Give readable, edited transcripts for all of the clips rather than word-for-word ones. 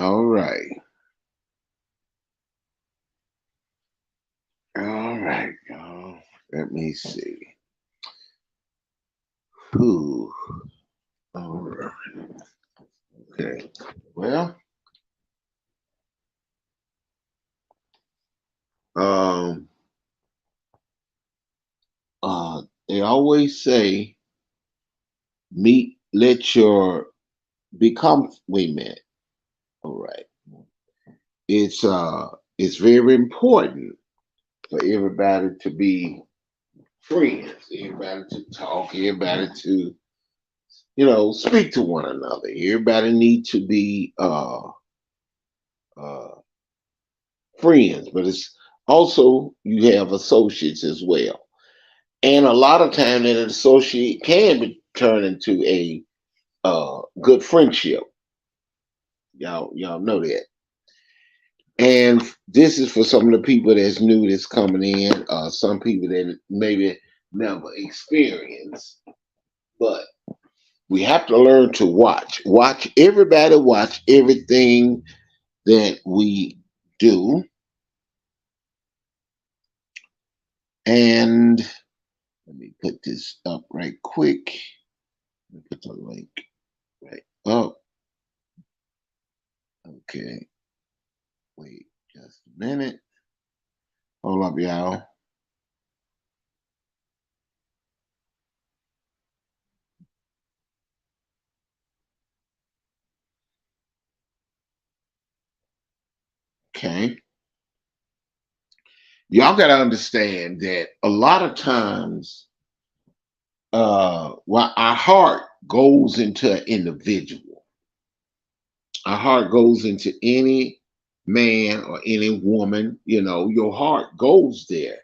All right. All right, y'all. Let me see. Whew. All right. Okay. Well, um, they always say, meet, let your become. Wait a minute. All right. It's very important for everybody to be friends, everybody to talk, everybody to speak to one another. Everybody need to be uh friends, but it's also you have associates as well. And a lot of time that an associate can be turned into a good friendship. Y'all know that. And this is for some of the people that's new that's coming in, some people that maybe never experienced. But we have to learn to watch. Watch everybody, watch everything that we do. And let me put this up right quick. Let me put the link right up. Okay. Wait just a minute. Hold up, y'all. Okay. Y'all got to understand that a lot of times, while our heart goes into an individual, our heart goes into any man or any woman, your heart goes there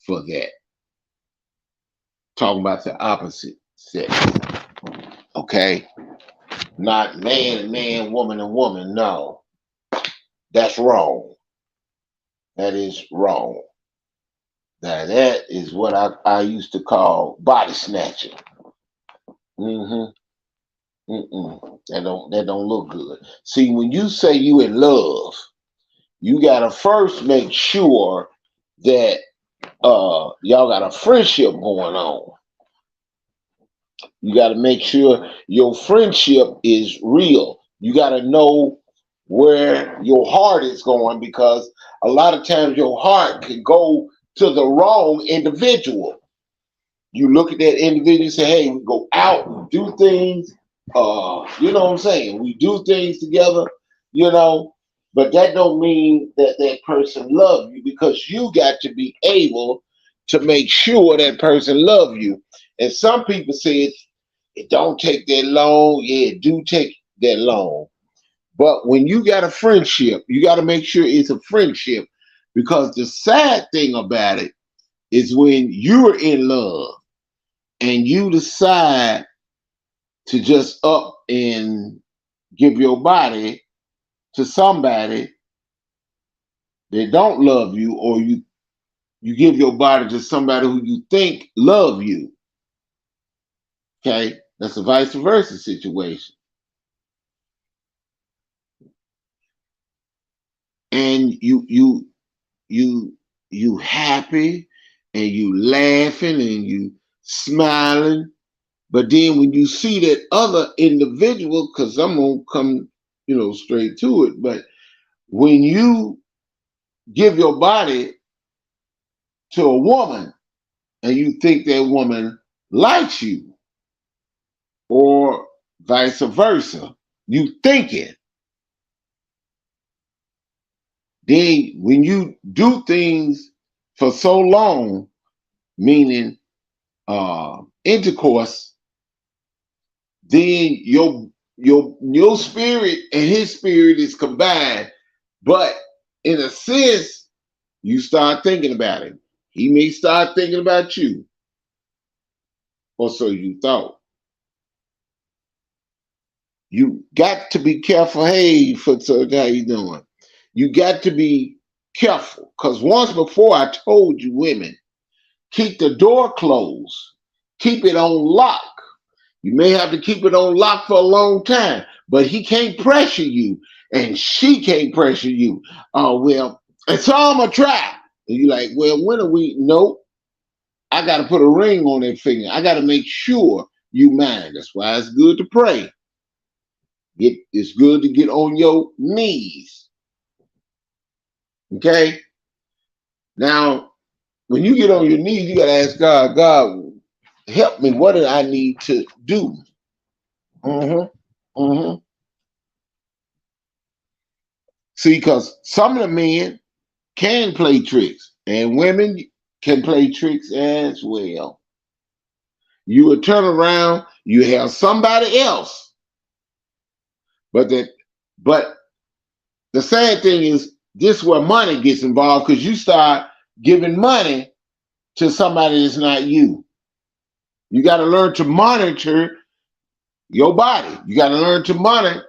for that. Talking about the opposite sex, okay? Not man and man, woman and woman. No, that's wrong. That is wrong. Now that is what I used to call body snatching. Mm-hmm. That don't look good. See, when you say you in love, you gotta first make sure that y'all got a friendship going on. You gotta make sure your friendship is real. You gotta know where your heart is going because a lot of times your heart can go to the wrong individual. You look at that individual and say, hey, we go out, we do things, you know what I'm saying? We do things together, you know, but that don't mean that that person love you because you got to be able to make sure that person love you. And some people say it don't take that long. Yeah, it do take that long. But when you got a friendship, you got to make sure it's a friendship because the sad thing about it is when you're in love and you decide to just up and give your body to somebody that don't love you, or you give your body to somebody who you think love you. Okay, that's a vice versa situation, and you you happy and you laughing and you smiling. But then when you see that other individual, because I'm gonna come, straight to it, but when you give your body to a woman and you think that woman likes you, or vice versa, you think it. Then when you do things for so long, meaning intercourse, then your spirit and his spirit is combined. But in a sense, you start thinking about him. He may start thinking about you, or so you thought. You got to be careful. Hey, Footsoul, how you doing? You got to be careful because once before I told you, women, keep the door closed, keep it on lock. You may have to keep it on lock for a long time, but he can't pressure you. and she can't pressure you. Oh, well, and so I'm going to try. And you're like, well, when are we? Nope. I got to put a ring on that finger. I got to make sure you mine. That's why it's good to pray. It's good to get on your knees. Okay? Now, when you get on your knees, you got to ask God, God, help me. What do I need to do? See, because some of the men can play tricks, and women can play tricks as well. You would turn around, you have somebody else, but the sad thing is this is where money gets involved because you start giving money to somebody that's not you. You got to learn to monitor your body. You got to learn to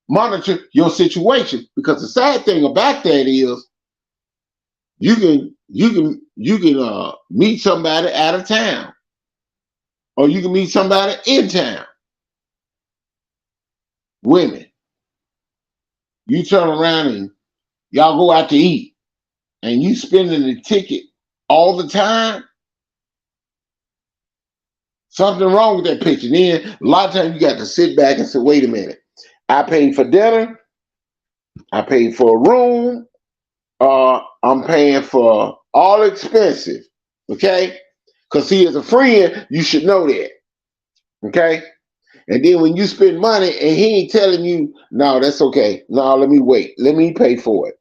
monitor your situation because the sad thing about that is you can meet somebody out of town or you can meet somebody in town. Women, you turn around and y'all go out to eat and you spending the ticket all the time. Something wrong with that picture. Then a lot of times you got to sit back and say, wait a minute. I paid for dinner. I paid for a room. I'm paying for all expenses. Okay? Because see, as a friend, you should know that. Okay? And then when you spend money and he ain't telling you, no, that's okay. No, let me wait. Let me pay for it.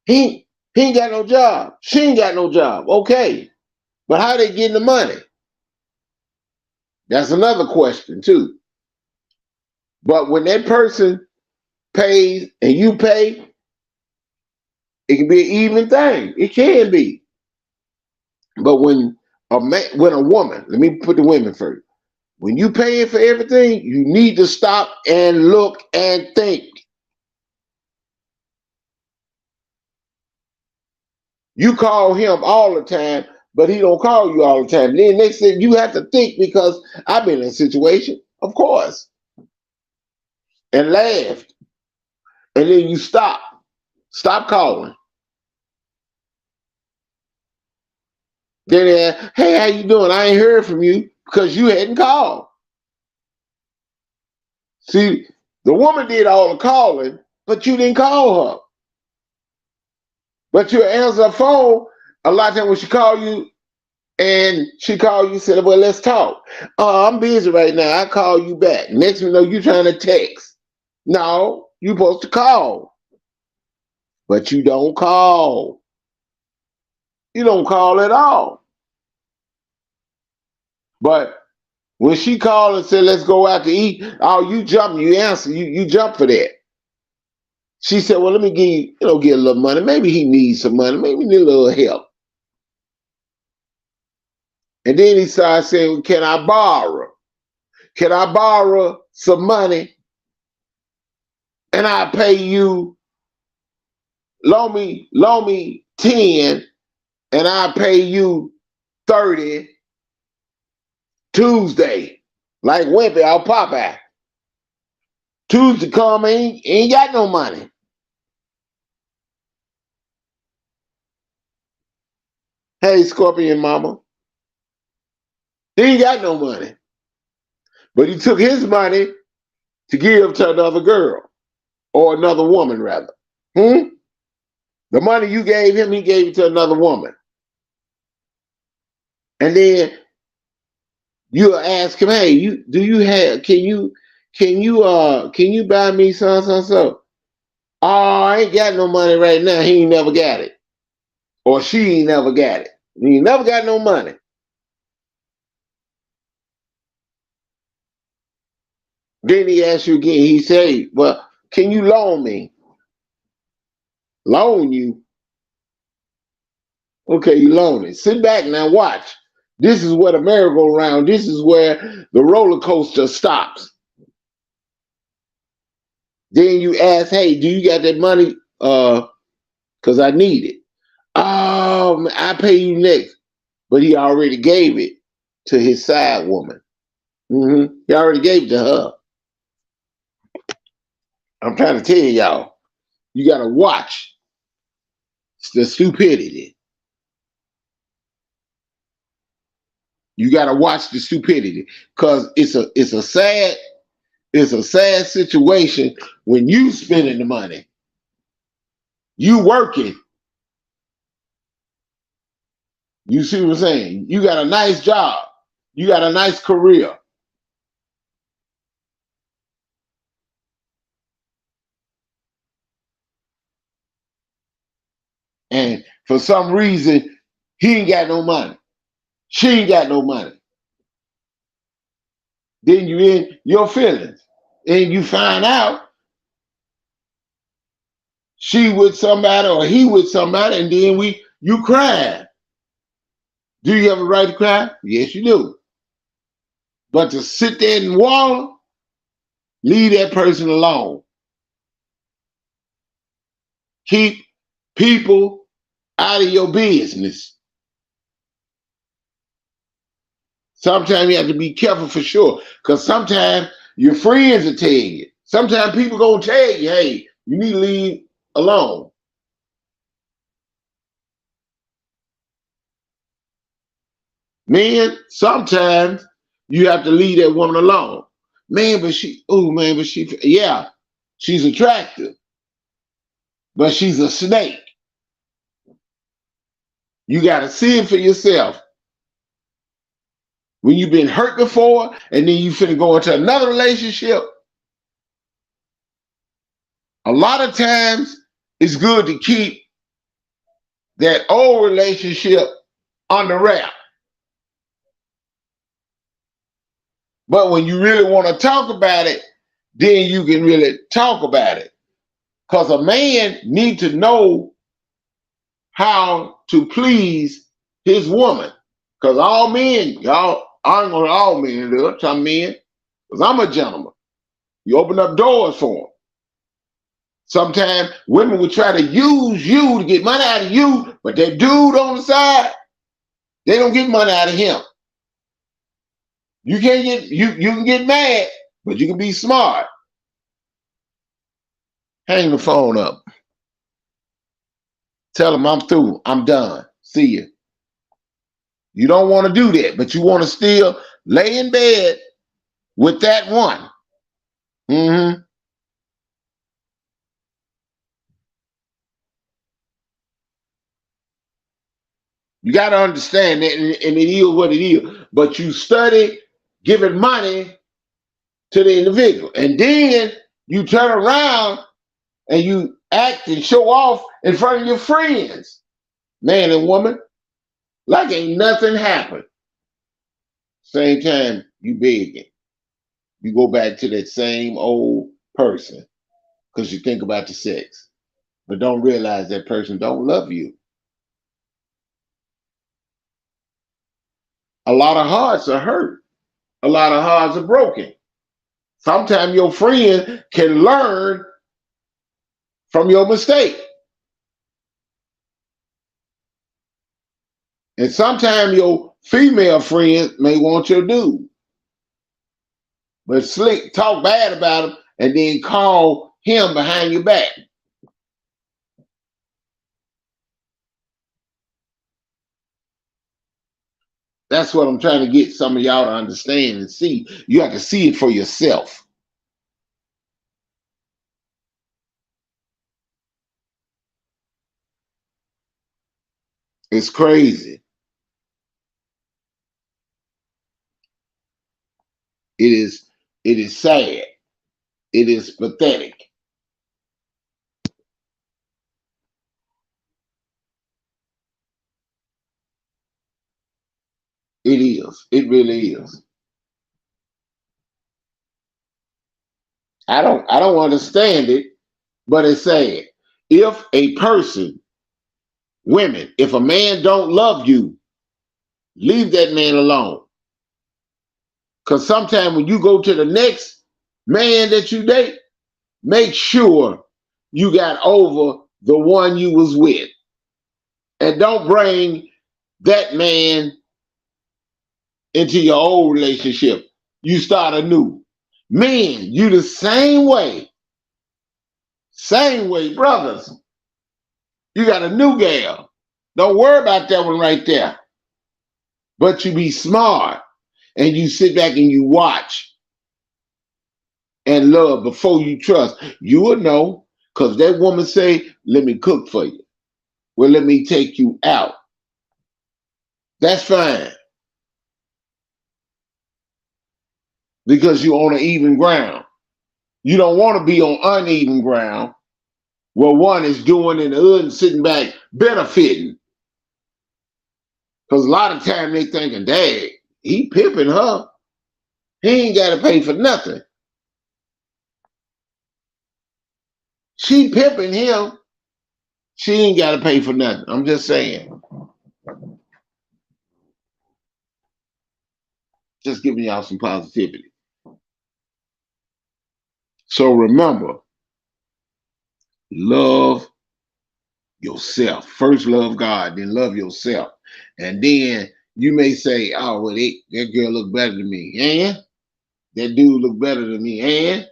He ain't got no job. She ain't got no job. Okay. But how they getting the money? That's another question too. But when that person pays and you pay, it can be an even thing. It can be. But when a woman, let me put the women first. When you paying for everything, you need to stop and look and think. You call him all the time, but he don't call you all the time. Then next thing you have to think because I've been in a situation, of course, and laughed. And then you stop calling. Then, hey, how you doing? I ain't heard from you because you hadn't called. See, the woman did all the calling, but you didn't call her. But you answer her phone a lot of times when she call you and she called you, said, well, let's talk. I'm busy right now. I call you back. Next thing you know, you trying to text. No, you supposed to call. But you don't call. You don't call at all. But when she called and said, let's go out to eat, oh, you jump, you answer, you jump for that. She said, well, let me give you, get a little money. Maybe he needs some money. Maybe he need a little help. And then he started saying, can I borrow? Can I borrow some money? And I pay you, loan me 10, and I pay you 30 Tuesday. Like Wimpy or Popeye. Tuesday come, ain't got no money. Hey, Scorpion Mama. He ain't got no money. But he took his money to give to another girl. Or another woman, rather. The money you gave him, he gave it to another woman. And then you'll ask him, hey, can you buy me so? Oh, I ain't got no money right now. He ain't never got it. Or she ain't never got it. He ain't never got no money. Then he asks you again, he say, well, can you loan me? Loan you? Okay, you loan it. Sit back now, watch. This is where the merry-go-round, this is where the roller coaster stops. Then you ask, hey, do you got that money? Because I need it. Oh, I pay you next. But he already gave it to his side woman. He already gave it to her. I'm trying to tell y'all, you got to watch the stupidity. You got to watch the stupidity, because it's a sad situation when you spending the money, you working. You see what I'm saying? You got a nice job, you got a nice career, and for some reason he ain't got no money, she ain't got no money. Then you in your feelings, and you find out she with somebody or he with somebody, and then you cry. Do you have a right to cry? Yes, you do. But to sit there and wallow, leave that person alone. Keep people out of your business. Sometimes you have to be careful for sure, because sometimes your friends will tell you. Sometimes people gonna tell you, hey, you need to leave alone. Men, sometimes you have to leave that woman alone. Man, but she, yeah, she's attractive, but she's a snake. You got to see it for yourself. When you've been hurt before and then you finna go into another relationship, a lot of times it's good to keep that old relationship under wrap. But when you really want to talk about it, then you can really talk about it. Because a man needs to know how to please his woman. Because all men, y'all, I ain't gonna all men do it, some men, because I'm a gentleman. You open up doors for them. Sometimes women will try to use you to get money out of you, but that dude on the side, they don't get money out of him. You can't get you can get mad, but you can be smart. Hang the phone up. Tell them I'm through. I'm done. See you. You don't want to do that, but you want to still lay in bed with that one. Mm-hmm. You got to understand that, and it is what it is. But you study giving money to the individual, and then you turn around and you act and show off in front of your friends, man and woman, like ain't nothing happened. Same time you begging, you go back to that same old person because you think about the sex, but don't realize that person don't love you. A lot of hearts are hurt. A lot of hearts are broken. Sometimes your friend can learn from your mistake. And sometimes your female friend may want your dude. But slick, talk bad about him and then call him behind your back. That's what I'm trying to get some of y'all to understand and see. You have to see it for yourself. It's crazy. It is sad. It is pathetic. It is. It really is. I don't understand it, but it's sad. If a person, women, if a man don't love you, leave that man alone. Because sometimes when you go to the next man that you date, make sure you got over the one you was with. And don't bring that man into your old relationship. You start anew. Men, you the same way. Same way, brothers. You got a new gal. Don't worry about that one right there. But you be smart and you sit back and you watch and love before you trust. You will know because that woman say, let me cook for you. Well, let me take you out. That's fine. Because you're on an even ground. You don't want to be on uneven ground where one is doing and the other sitting back benefiting. Because a lot of time they thinking, dad, he pimping her. He ain't got to pay for nothing. She pimping him. She ain't got to pay for nothing. I'm just saying. Just giving y'all some positivity. So remember, love yourself. First love God, then love yourself. And then you may say, oh, well, that girl look better than me. And that dude look better than me. And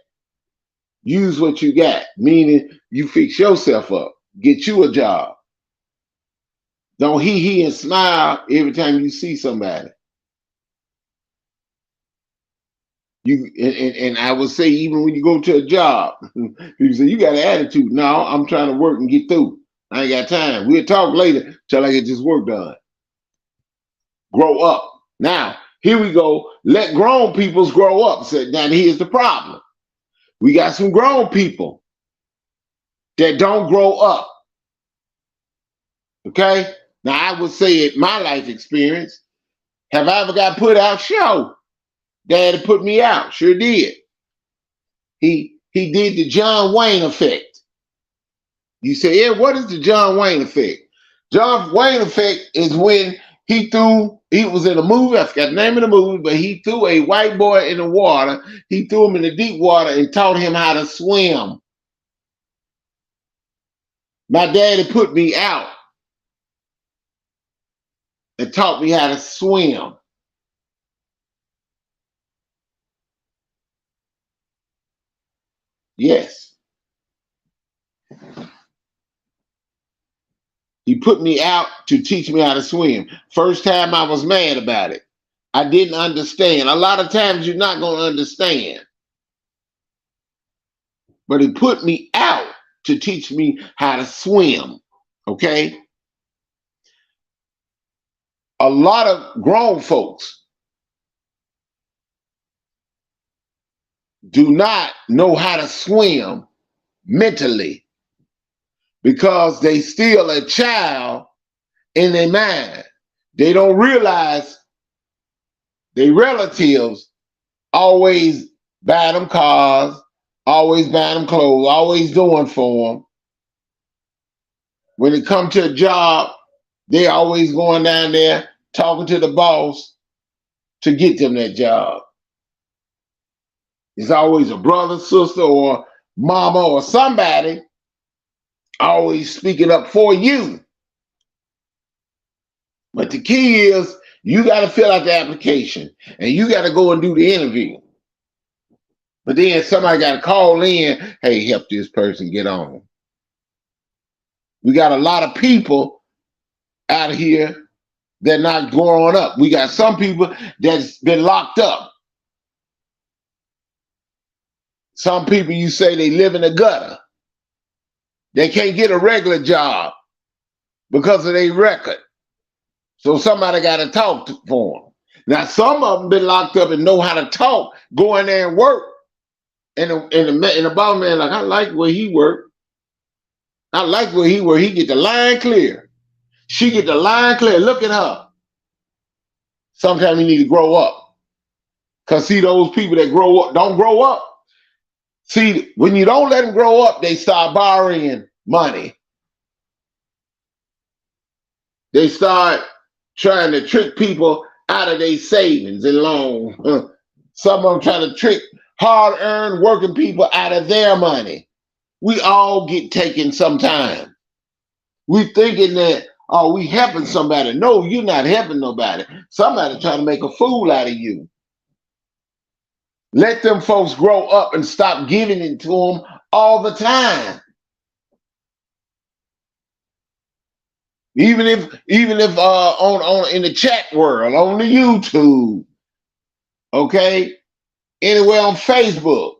use what you got, meaning you fix yourself up. Get you a job. Don't he and smile every time you see somebody. And I would say even when you go to a job, people say you got an attitude. No, I'm trying to work and get through. I ain't got time. We'll talk later till I get this work done. Grow up. Now, here we go. Let grown peoples grow up. So now here's the problem. We got some grown people that don't grow up. Okay? Now I would say in my life experience, have I ever got put out? Sure. Daddy put me out. Sure did. He did the John Wayne effect. You say, yeah, what is the John Wayne effect? John Wayne effect is when he was in a movie, I forgot the name of the movie, but he threw a white boy in the water. He threw him in the deep water and taught him how to swim. My daddy put me out and taught me how to swim. Yes. He put me out to teach me how to swim. First time I was mad about it. I didn't understand. A lot of times you're not going to understand. But he put me out to teach me how to swim. Okay? A lot of grown folks do not know how to swim mentally because they still a child in their mind. They don't realize their relatives always buy them cars, always buy them clothes, always doing for them. When it comes to a job, they always going down there talking to the boss to get them that job. It's always a brother, sister, or mama or somebody always speaking up for you. But the key is you got to fill out the application and you got to go and do the interview. But then somebody got to call in, hey, help this person get on. We got a lot of people out here that not growing up. We got some people that's been locked up. Some people you say they live in the gutter. They can't get a regular job because of their record. So somebody got to talk for them. Now, some of them been locked up and know how to talk, go in there and work. And the boss man like, I like where he work. I like where he work. He get the line clear. She get the line clear. Look at her. Sometimes you need to grow up. Because see, those people that grow up, don't grow up. See, when you don't let them grow up, they start borrowing money. They start trying to trick people out of their savings and loans. Some of them trying to trick hard-earned working people out of their money. We all get taken sometime. We thinking that, oh, we helping somebody. No, you're not helping nobody. Somebody trying to make a fool out of you. Let them folks grow up and stop giving it to them all the time. Even if on in the chat world, on the YouTube, okay, anywhere on Facebook,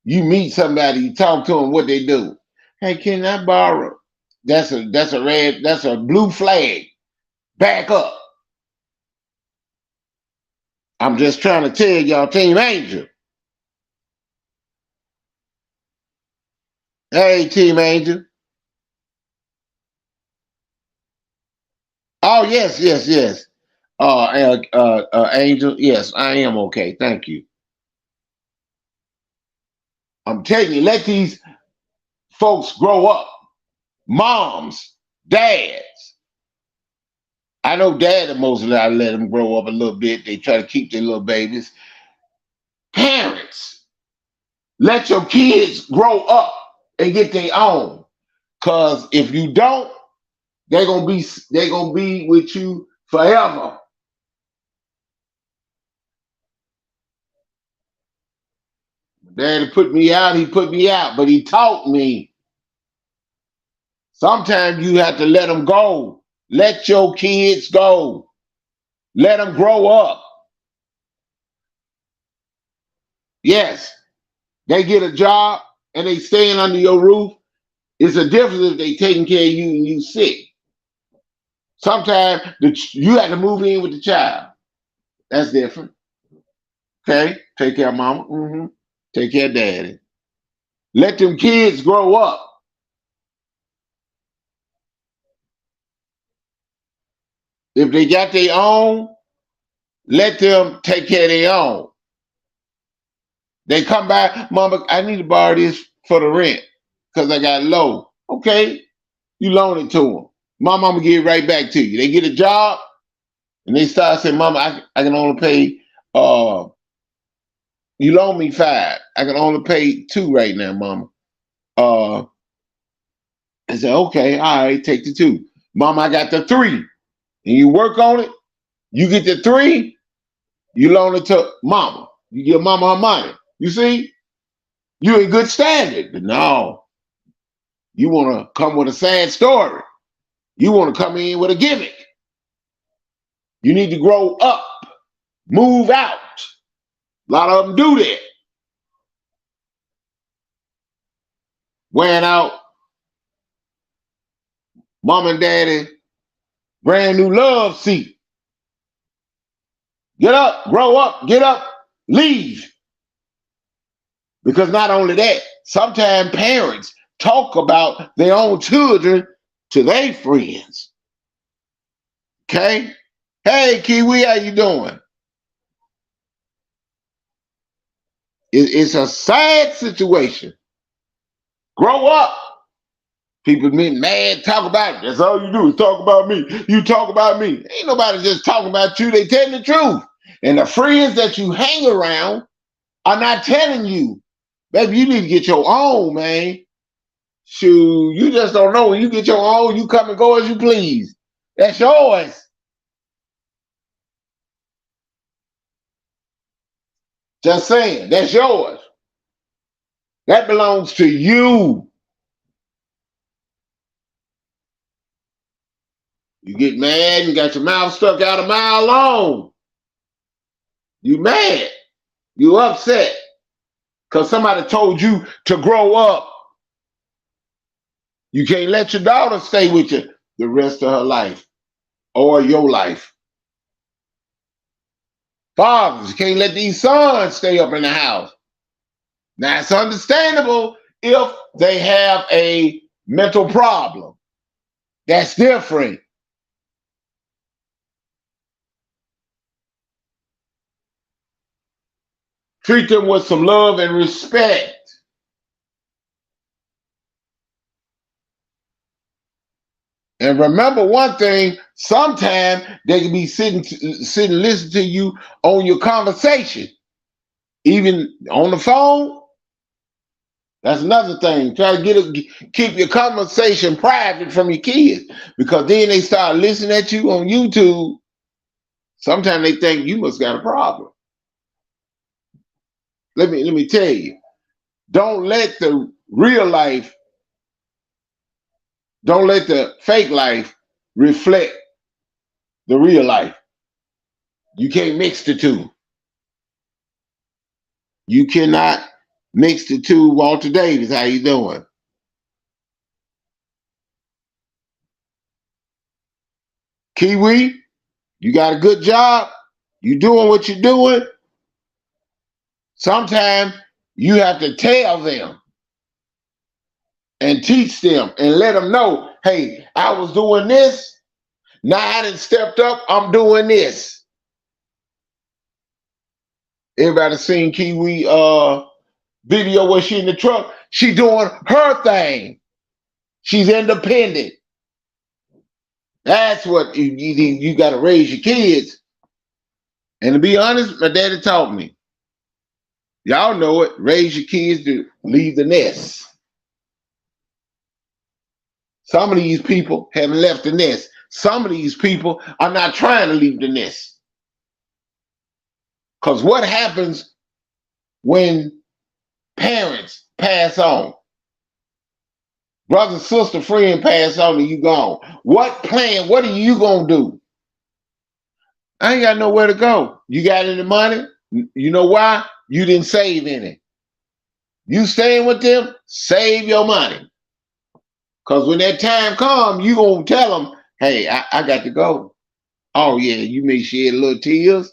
you meet somebody, you talk to them, what they do. Hey, can I borrow? That's a blue flag. Back up. I'm just trying to tell y'all, Team Angel. Hey, Team Angel. Oh, yes, yes, yes. Angel, yes, I am okay. Thank you. I'm telling you, let these folks grow up. Moms, dads. I know dad mostly I let them grow up a little bit. They try to keep their little babies. Parents, let your kids grow up and get their own. Cause if you don't, they're gonna be with you forever. Daddy put me out, he put me out, but he taught me. Sometimes you have to let them go. Let your kids go. Let them grow up. Yes, they get a job and they staying under your roof. It's a difference if they taking care of you and you sick. Sometimes you have to move in with the child. That's different. Okay, take care of mama. Take care of daddy. Let them kids grow up. If they got their own, let them take care of their own. They come back, mama, I need to borrow this for the rent because I got low. Okay, you loan it to them. My mama give it right back to you. They get a job and they start saying, mama, I can only pay, you loan me 5. I can only pay 2 right now, mama. I said, okay, all right, take the 2. Mama, I got the 3. And you work on it, you get the 3, you loan it to mama. You give mama her money. You see? You in good standing. But no, you want to come with a sad story. You want to come in with a gimmick. You need to grow up, move out. A lot of them do that. Wearing out mom and daddy brand new love seat. Get up, grow up, get up, leave. Because not only that, sometimes parents talk about their own children to their friends. Okay? Hey, Kiwi, how you doing? It's a sad situation. Grow up. People get mad, talk about it. That's all you do is talk about me. You talk about me. Ain't nobody just talking about you. They telling the truth. And the friends that you hang around are not telling you. Baby, you need to get your own, man. Shoot, you just don't know. When you get your own, you come and go as you please. That's yours. Just saying, that's yours. That belongs to you. You get mad, you got your mouth stuck out a mile long. You mad. You upset. Because somebody told you to grow up. You can't let your daughter stay with you the rest of her life or your life. Fathers, you can't let these sons stay up in the house. Now, it's understandable if they have a mental problem. That's different. Treat them with some love and respect. And remember one thing, sometimes they can be sitting listening to you on your conversation. Even on the phone. That's another thing. Try to keep your conversation private from your kids. Because then they start listening at you on YouTube. Sometimes they think you must got a problem. Let me tell you. Don't let the real life Don't let the fake life reflect the real life. You can't mix the two. You cannot mix the two. Walter Davis, how you doing? Kiwi, you got a good job. You doing what you're doing. Sometimes you have to tell them and teach them and let them know, hey, I was doing this. Now I done stepped up. I'm doing this. Everybody seen Kiwi video where she in the truck? She doing her thing. She's independent. That's what you got to raise your kids. And to be honest, my daddy taught me. Y'all know it. Raise your kids to leave the nest. Some of these people haven't left the nest. Some of these people are not trying to leave the nest. Because what happens when parents pass on? Brother, sister, friend pass on and you gone. What plan? What are you going to do? I ain't got nowhere to go. You got any money? You know why? You didn't save any. You staying with them? Save your money. Because when that time comes, you going to tell them, hey, I got to go. Oh, yeah, you may shed a little tears.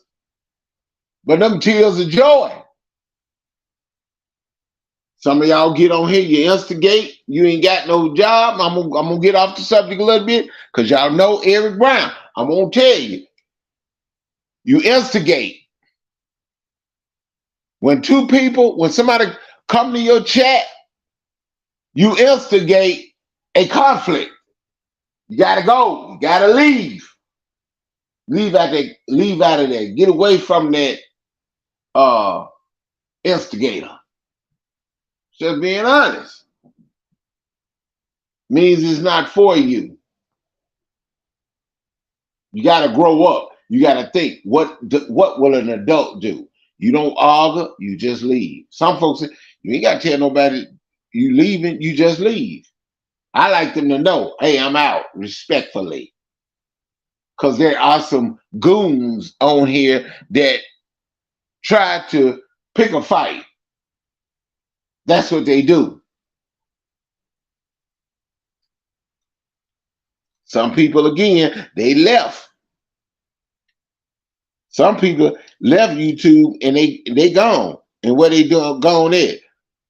But them tears of joy. Some of y'all get on here, you instigate, you ain't got no job. I'm gonna get off the subject a little bit because y'all know Eric Brown. I'm gonna tell you, you instigate. When somebody come to your chat, you instigate a conflict. You gotta go, you gotta leave. Leave out of there. Get away from that instigator. Just being honest. Means it's not for you. You got to grow up. You got to think, what will an adult do? You don't argue, you just leave. Some folks say, you ain't got to tell nobody you leaving, you just leave. I like them to know, hey, I'm out, respectfully. Because there are some goons on here that try to pick a fight. That's what they do. Some people, again, they left. Some people left YouTube and they gone. And where they doing gone at?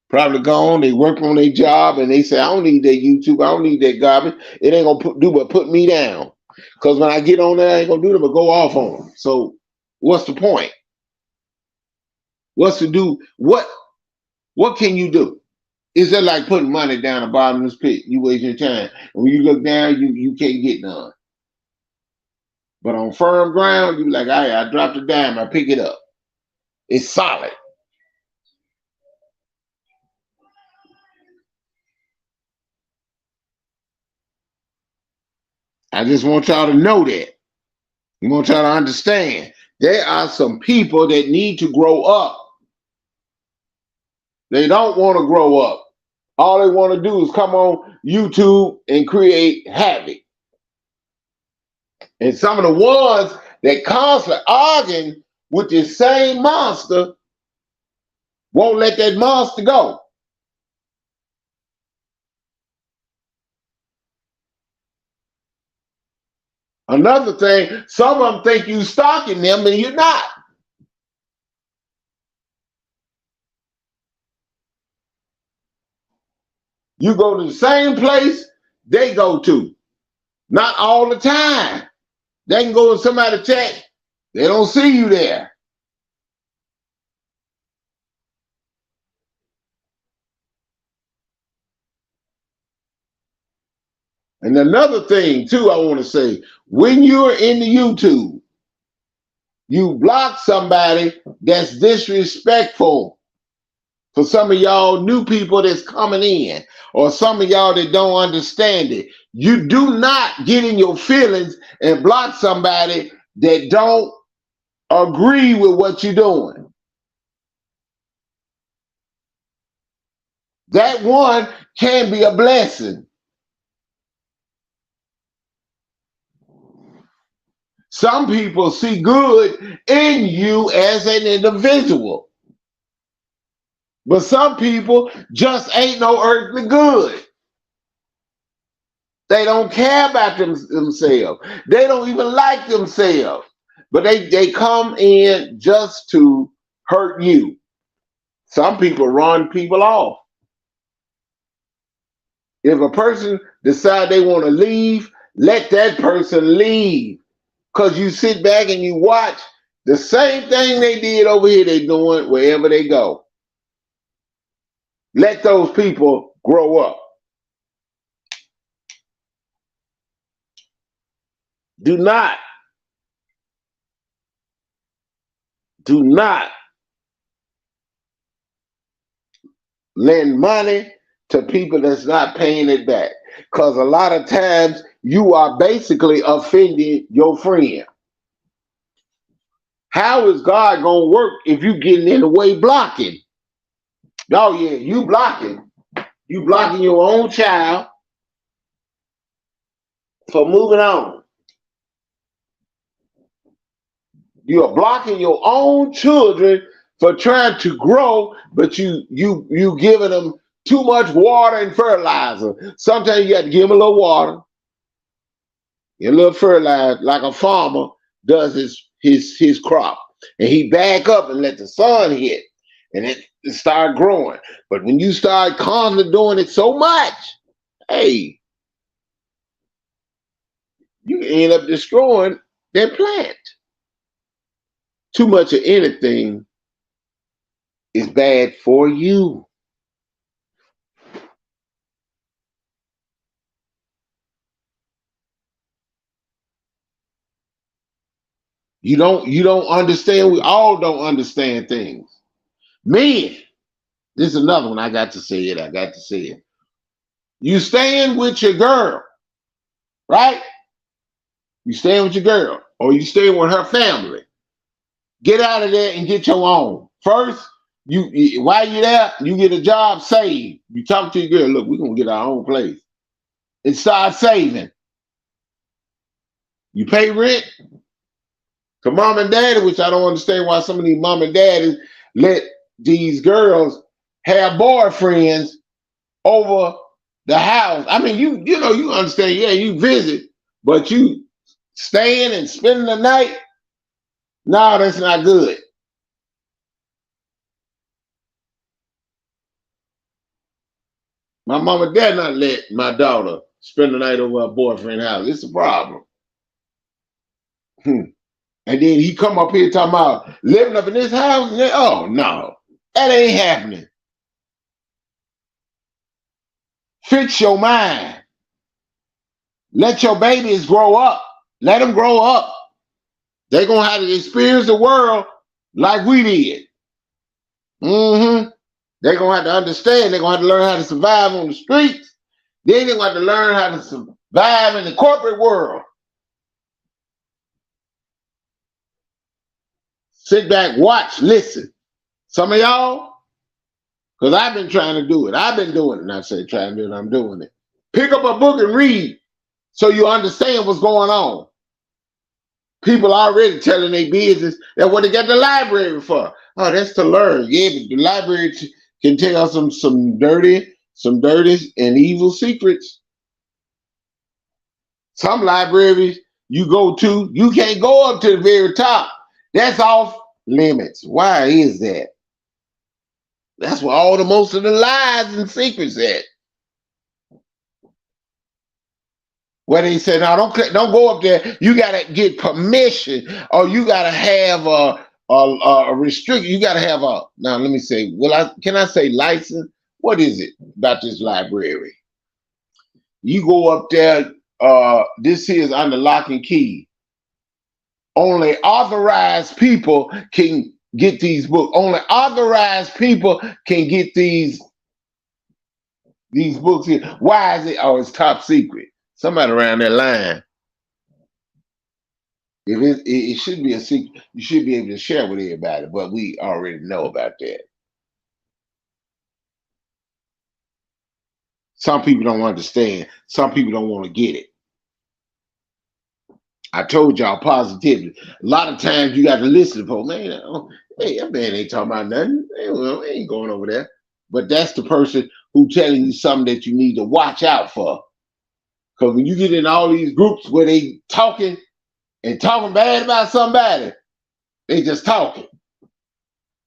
Probably gone. They work on their job and they say, I don't need that YouTube. I don't need that garbage. It ain't gonna do but put me down. Because when I get on there, I ain't gonna do them but go off on them. So what's the point? What's to do? What can you do? Is it like putting money down the bottom of this pit? You waste your time. And when you look down, you can't get none. But on firm ground, you be like, all right, I dropped a dime, I pick it up. It's solid. I just want y'all to know that. I want y'all to understand. There are some people that need to grow up. They don't want to grow up. All they want to do is come on YouTube and create havoc. And some of the ones that constantly arguing with this same monster won't let that monster go. Another thing, some of them think you stalking them and you're not. You go to the same place they go to. Not all the time. They can go to somebody's chat. They don't see you there. And another thing, too, I want to say, when you're in the YouTube, you block somebody that's disrespectful. For some of y'all new people that's coming in, or some of y'all that don't understand it, you do not get in your feelings and block somebody that don't agree with what you're doing. That one can be a blessing. Some people see good in you as an individual, but some people just ain't no earthly good. They don't care about themselves. They don't even like themselves. But they come in just to hurt you. Some people run people off. If a person decide they want to leave, let that person leave. Because you sit back and you watch the same thing they did over here, they doing wherever they go. Let those people grow up. Do not lend money to people that's not paying it back. Because a lot of times you are basically offending your friend. How is God going to work if you getting in the way blocking? Oh, yeah, you blocking. You blocking your own child for moving on. You are blocking your own children for trying to grow, but you giving them too much water and fertilizer. Sometimes you got to give them a little water, a little fertilizer, like a farmer does his crop, and he back up and let the sun hit, and it start growing. But when you start constantly doing it so much, hey, you end up destroying that plant. Too much of anything is bad for you. You don't understand. We all don't understand things. Men, this is another one. I got to say it. You staying with your girl, right? You staying with your girl, or you staying with her family. Get out of there and get your own. First, while you're there, you get a job, save. You talk to your girl, look, we're gonna get our own place. And start saving. You pay rent to mom and daddy, which I don't understand why some of these mom and daddies let these girls have boyfriends over the house. I mean, you know, you understand, yeah, you visit, but you staying and spending the night, no, that's not good. My mom and dad not let my daughter spend the night over her boyfriend's house. It's a problem. And then he come up here talking about living up in this house. And oh no, that ain't happening. Fix your mind. Let your babies grow up. Let them grow up. They're gonna have to experience the world like we did. They're gonna have to understand. They're gonna have to learn how to survive on the streets. Then they're gonna have to learn how to survive in the corporate world. Sit back, watch, listen. Some of y'all, because I've been trying to do it. I've been doing it. Not say trying to do it, I'm doing it. Pick up a book and read so you understand what's going on. People already telling their business that what they got the library for. Oh, that's to learn. Yeah, but the library can tell some dirty and evil secrets. Some libraries you go to, you can't go up to the very top. That's off limits. Why is that? That's where all the most of the lies and secrets at. Where they say, no, don't go up there. You gotta get permission, or you gotta have a restriction. You gotta have a now. Let me say, can I say license? What is it about this library? You go up there. This here is under lock and key. Only authorized people can get these books. Only authorized people can get these books here. Why is it? Oh, it's top secret. Somebody around that line. If it should be a secret, you should be able to share with everybody, but we already know about that. Some people don't understand. Some people don't want to get it. I told y'all positively. A lot of times you got to listen to folks. Man, hey, that man ain't talking about nothing. Hey, well, he ain't going over there. But that's the person who telling you something that you need to watch out for. Because when you get in all these groups where they talking and talking bad about somebody, they just talking.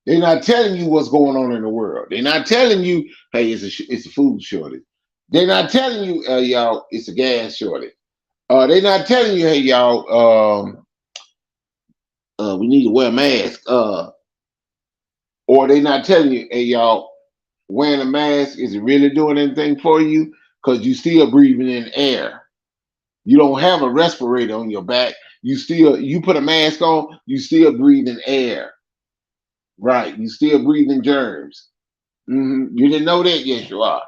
They're not telling you what's going on in the world. They're not telling you, hey, it's a food shortage. They're not telling you, y'all, it's a gas shortage. They're not telling you, hey, y'all, we need to wear a mask. Or they're not telling you, hey, y'all, wearing a mask, is it really doing anything for you? Because you still breathing in air. You don't have a respirator on your back. You put a mask on, you still breathing air. Right. You still breathing germs. You didn't know that? Yes, you are.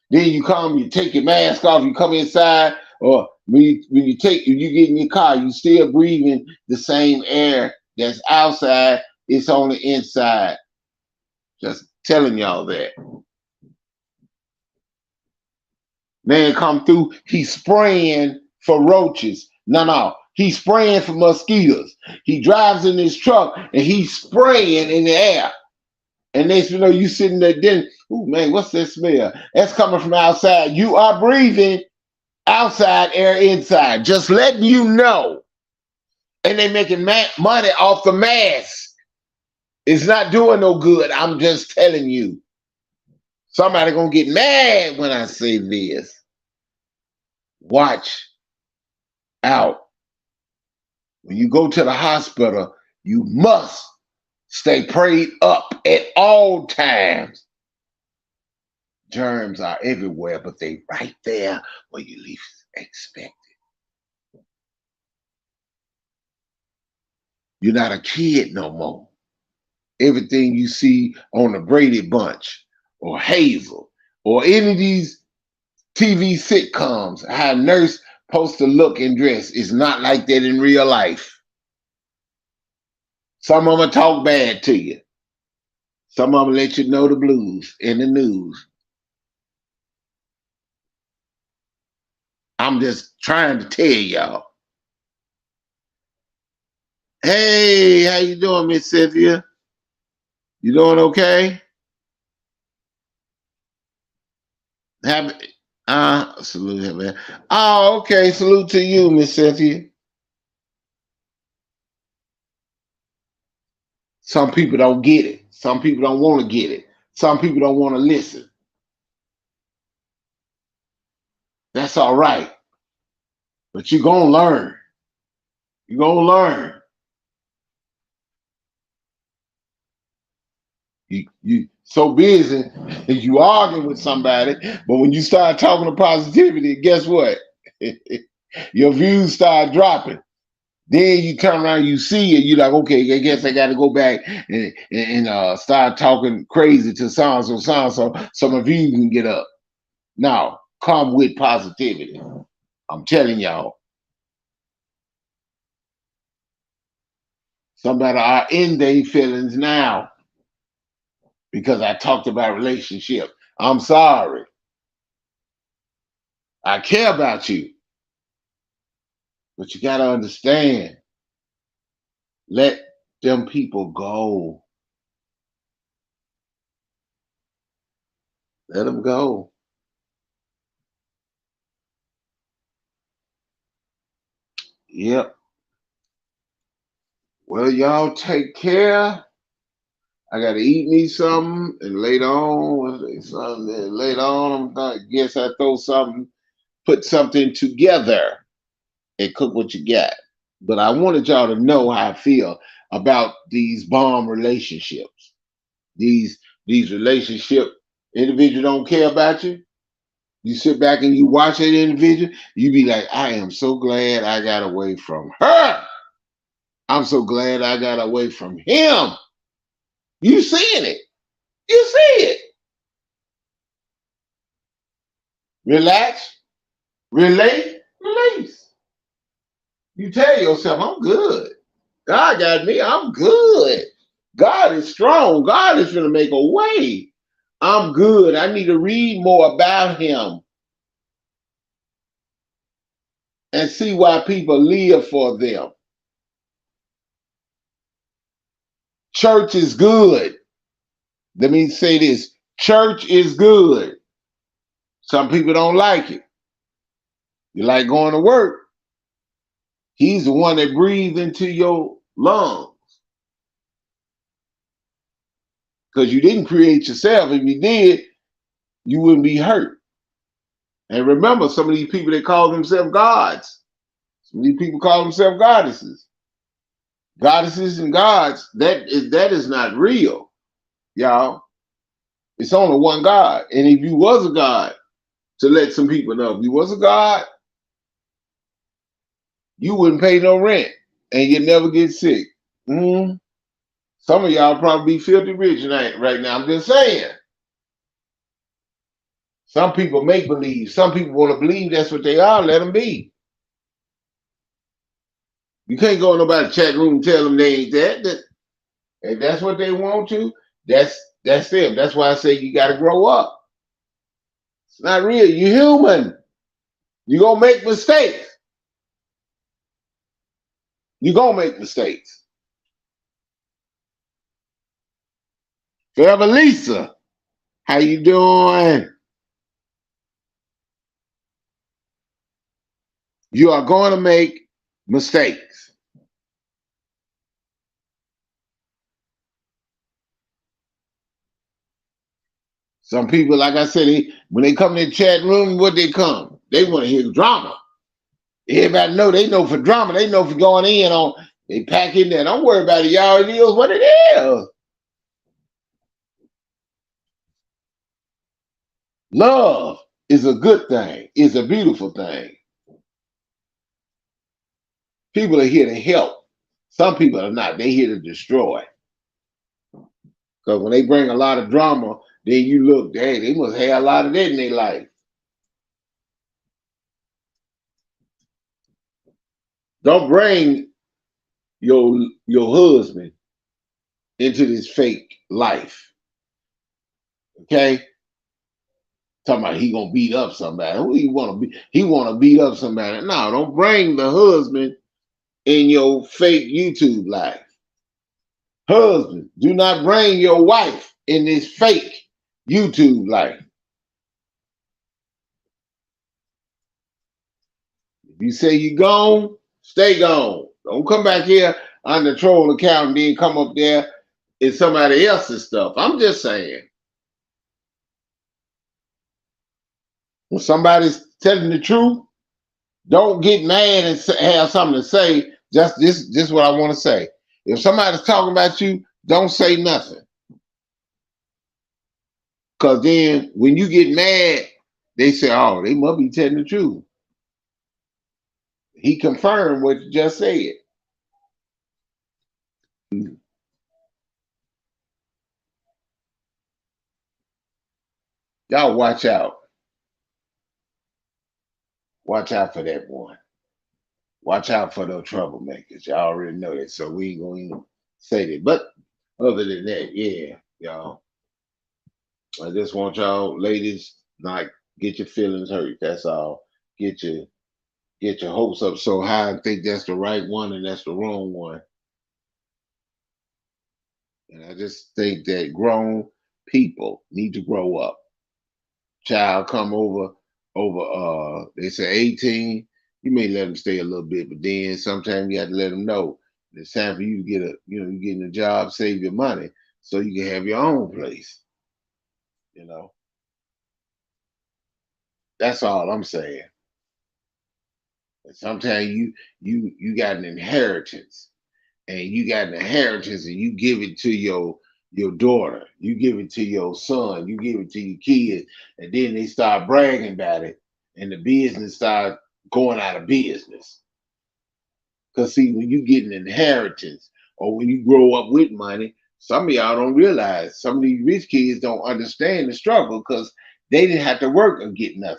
Then you take your mask off, you come inside, or when you get in your car, you still breathing the same air that's outside, it's on the inside. Just telling y'all that. Man come through, he's spraying for roaches. No. He's spraying for mosquitoes. He drives in his truck and he's spraying in the air. And next you know, you sitting there then, ooh man, what's that smell? That's coming from outside. You are breathing outside air inside. Just letting you know. And they making money off the mask. It's not doing no good. I'm just telling you. Somebody gonna get mad when I say this. Watch out. When you go to the hospital, you must stay prayed up at all times. Germs are everywhere, but they right there where you least expect it. You're not a kid no more. Everything you see on the Brady Bunch or Hazel or any of these TV sitcoms, how a nurse supposed to look and dress is not like that in real life. Some of them talk bad to you. Some of them let you know the blues in the news. I'm just trying to tell y'all. Hey, how you doing, Miss Cynthia? You doing okay? Salute, man. Oh, okay. Salute to you, Miss Cynthia. Some people don't get it. Some people don't want to get it. Some people don't want to listen. That's all right. But you're going to learn. You're going to learn. You so busy and you arguing with somebody, but when you start talking to positivity, guess what? Your views start dropping. Then you turn around, you see it, you're like, okay, I guess I got to go back and start talking crazy to so my views can get up. Now, come with positivity. I'm telling y'all. Somebody are in their feelings now because I talked about relationship. I'm sorry. I care about you. But you got to understand, let them people go. Let them go. Yep. Well, y'all take care. I got to eat me something, and later on, I guess I put something together and cook what you got. But I wanted y'all to know how I feel about these bomb relationships. These relationship individuals don't care about you. You sit back and you watch that individual, you be like, I am so glad I got away from her. I'm so glad I got away from him. You seeing it. You see it. Relax, relate, release. You tell yourself, I'm good. God got me. I'm good. God is strong. God is going to make a way. I'm good. I need to read more about him. and see why people live for them. Church is good. Let me say this. Church is good. Some people don't like it. You like going to work. He's the one that breathes into your lungs. Because you didn't create yourself. If you did, you wouldn't be hurt. And remember, some of these people that call themselves gods, some of these people call themselves goddesses. Goddesses and gods, that is not real, y'all. It's only one God. And if you was a God, to let some people know, if you was a God, you wouldn't pay no rent and you'd never get sick. Some of y'all probably be filthy rich right now. I'm just saying. Some people make believe. Some people want to believe that's what they are. Let them be. You can't go in nobody's chat room and tell them they ain't that. If that's what they want to, that's them. That's why I say you got to grow up. It's not real. You're human. You're going to make mistakes. You're going to make mistakes. Forever Lisa, how you doing? You are going to make mistakes. Some people, like I said, when they come in the chat room, what they come? They want to hear drama. Everybody know, they know for drama. They know for going in on, they pack in there. Don't worry about it, y'all. It is what it is. Love is a good thing. It's a beautiful thing. People are here to help. Some people are not. They're here to destroy. Because when they bring a lot of drama, then you look, hey, they must have a lot of that in their life. Don't bring your husband into this fake life. Okay? Talking about he gonna beat up somebody. Who he wanna be? He wanna beat up somebody. No, don't bring the husband in your fake YouTube life. Husband, do not bring your wife in this fake YouTube life. If you say you gone, stay gone. Don't come back here on the troll account and then come up there in somebody else's stuff. I'm just saying. When somebody's telling the truth, don't get mad and have something to say. Just this what I want to say. If somebody's talking about you, don't say nothing. Because then when you get mad, they say, oh, they must be telling the truth. He confirmed what you just said. Y'all watch out. Watch out for that one. Watch out for those troublemakers. Y'all already know that, so we ain't gonna even say that. But other than that, yeah, y'all. I just want y'all ladies not get your feelings hurt. That's all. Get your hopes up so high and think that's the right one and that's the wrong one. And I just think that grown people need to grow up. Child come over they say 18, you may let them stay a little bit, but then sometimes you have to let them know it's time for you to get you're getting a job, save your money so you can have your own place. That's all I'm saying. And sometimes you got an inheritance and you you give it to your daughter, you give it to your son, you give it to your kids, and then they start bragging about it, and the business start going out of business. Because see, when you get an inheritance or when you grow up with money, some of y'all don't realize, some of these rich kids don't understand the struggle because they didn't have to work and get nothing.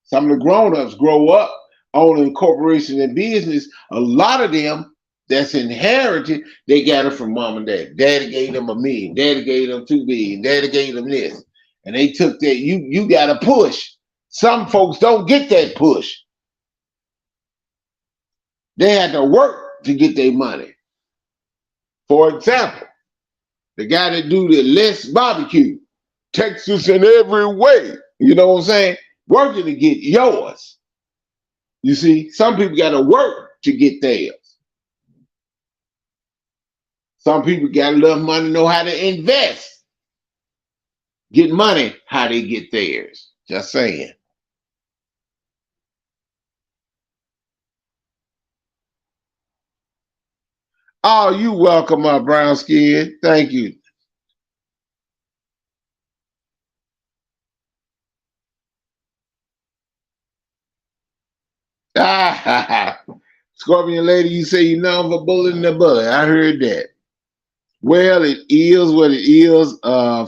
Some of the grown-ups grow up owning corporations and business. A lot of them that's inherited, they got it from mom and dad. Daddy gave them $1 million. Daddy gave them $2 billion. Daddy gave them this. And they took that. You got to push. Some folks don't get that push. They had to work to get their money. For example, the guy that do the Les Barbecue, Texas in every way. You know what I'm saying? Working to get yours. You see, some people got to work to get theirs. Some people got enough money to know how to invest. Get money, how they get theirs. Just saying. Oh, you welcome, my brown skin. Thank you. Scorpion lady, you say you know of a bullet in the bullet. I heard that. Well, it is what it is.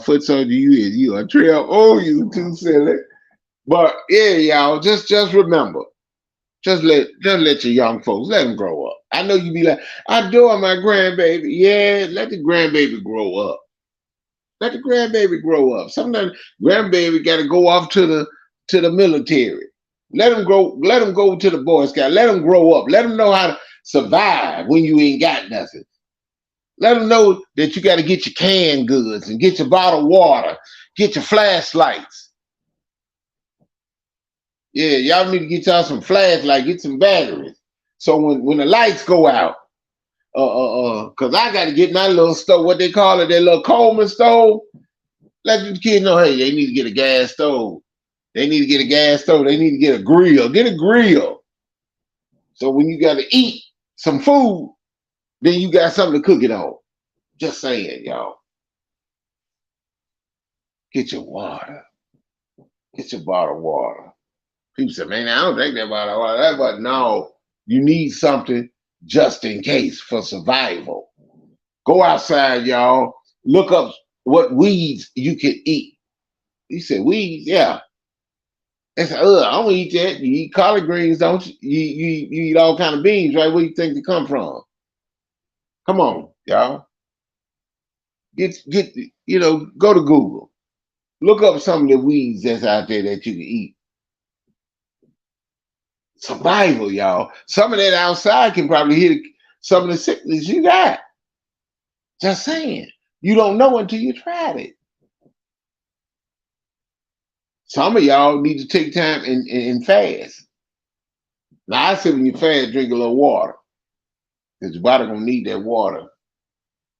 Foot soldier, you is you a trail. Oh, you too silly. But yeah, y'all, just remember, just let your young folks let them grow up. I know you be like, I adore my grandbaby. Yeah, let the grandbaby grow up. Let the grandbaby grow up. Sometimes grandbaby got to go off to the military. Let them grow. Let them go to the Boy Scout. Let them grow up. Let them know how to survive when you ain't got nothing. Let them know that you got to get your canned goods and get your bottled water, get your flashlights. Yeah, y'all need to get y'all some flashlight, get some batteries. So when the lights go out, cause I got to get my little stove, what they call it, that little Coleman stove. Let the kids know, hey, they need to get a gas stove. They need to get a gas stove. They need to get a grill. Get a grill. So when you got to eat some food, then you got something to cook it on. Just saying, y'all. Get your water. Get your bottled water. People say, man, I don't drink that bottled water. But no, you need something just in case for survival. Go outside, y'all. Look up what weeds you can eat. You said weeds? Yeah. They say, I don't eat that. You eat collard greens, don't you? You eat all kind of beans, right? Where do you think they come from? Come on, y'all. Get go to Google. Look up some of the weeds that's out there that you can eat. Survival, y'all. Some of that outside can probably hit some of the sickness you got. Just saying. You don't know until you tried it. Some of y'all need to take time and fast. Now I say when you fast, drink a little water. Because your body gonna need that water.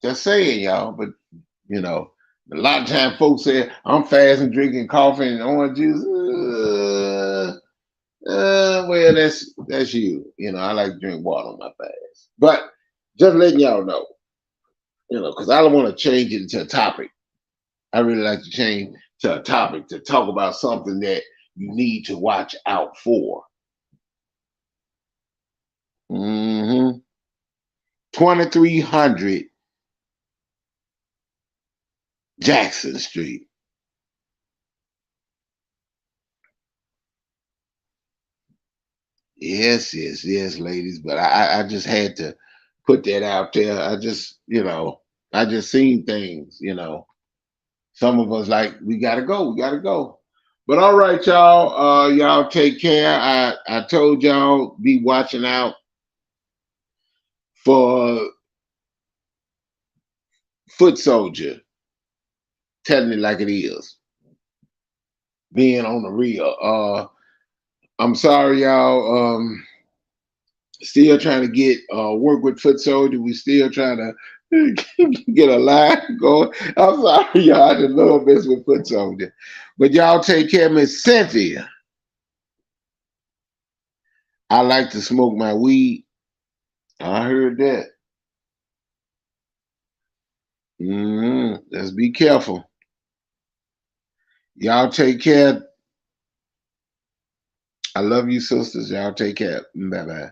Just saying, y'all. But you know, a lot of times folks say I'm fasting, drinking coffee and orange juice. Well, that's you. You know, I like to drink water on my fast. But just letting y'all know, because I don't want to change it to a topic. I really like to change to a topic to talk about something that you need to watch out for. 2300 Jackson Street. Yes, yes, yes, ladies. But I just had to put that out there. I just seen things. Some of us like, we gotta go, we gotta go. But all right, y'all. Y'all take care. I told y'all be watching out for Foot Soldier, telling it like it is, being on the real. I'm sorry, y'all. Still trying to get work with Foot Soldier. We still trying to get a line going. I'm sorry, y'all. I just love mess with Foot Soldier. But y'all take care, Miss Cynthia. I like to smoke my weed. I heard that. Let's be careful. Y'all take care. I love you, sisters. Y'all take care. Bye bye.